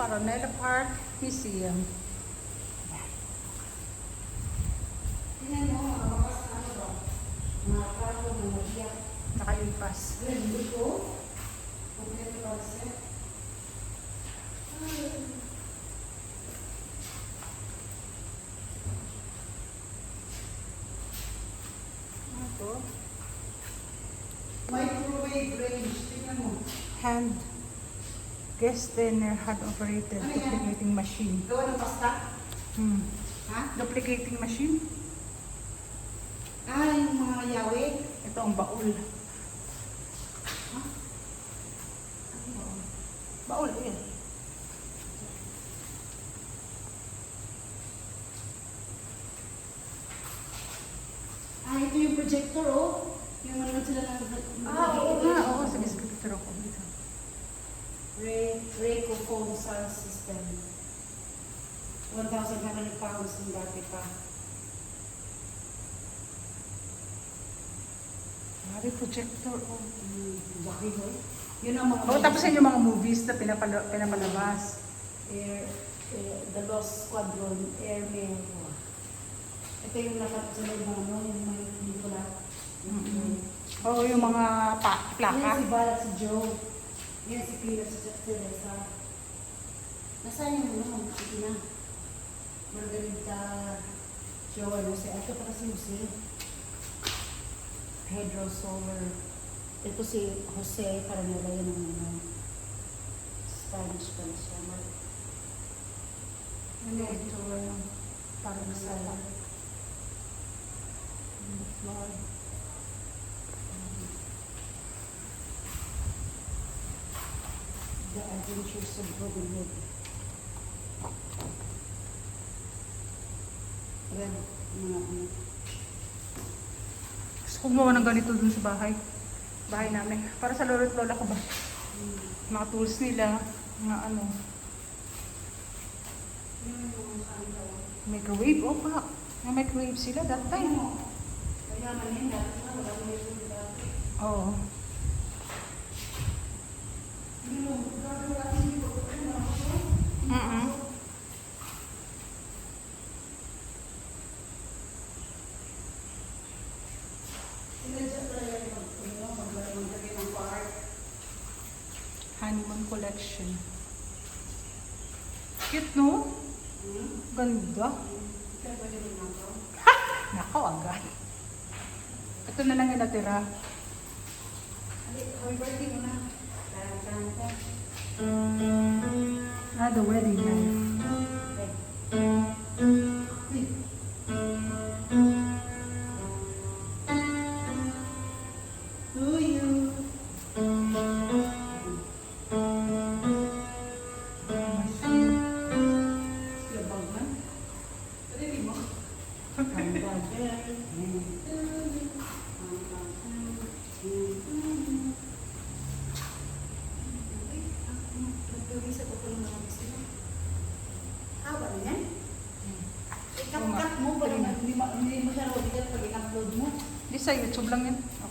Araneta Park Museum. Tingnan mo, mga bakas na ano ba? Mga kargo, mga biyak. Nakalipas. Hindi ko. Kompleto pa set. Ito. Microwave range. Tingnan mo. Hand. Guest dinner hand operated Ano yan? duplicating machine. Gawa ng pasta? Ha? Duplicating machine. Ah, yung mga yawe. Ito ang baul. Ha? Baul, yun. Ah, ito yung projector, oh. Yung ano sila na... Oo nga. Oo, sige, sige. Picture ako dito. Rayco phone sound system. 1,500 pounds yung dati pa. Mari projector. Oh. Laki ho. Yun ang mga... Oh, tapos yun yung mga movies na pinapalabas. The Lost Squadron, Airmail. Ito yung nakasunod ng ano, yung mga pelikula. Oo, yung mga plaka. Yan si Balat, si Joe. Yan si Pila, si Teresa. Nasaan yung ano, si Ina? Margarita, Joe, ano si Ato para si Jose. Pedro Soler. Ito si Jose, para nila yun ang ano. Spanish pa na siya. Ano ito? Parang sala. Floor. The Adventures of Robin Hood. Red, mga ano. Gusto ko gumawa ng ganito dun sa bahay. Bahay namin. Para sa lolo't lola ko ba? Mga tools nila. Mga ano. Microwave. Oh, pa. May microwave sila that time. Kaya man yun, dati na, wala mo yung dati. Oo. Honeymoon collection. Cute, no? Ganda. Ha! Nakaw agad. Ito na lang yung natira. Happy birthday mo na. Ah, the wedding knife. To you. Labag man. Pwede mo. Haba na yan? I-cut mo para hindi mo siya robigat pag in-upload mo. Di sa YouTube lang yan.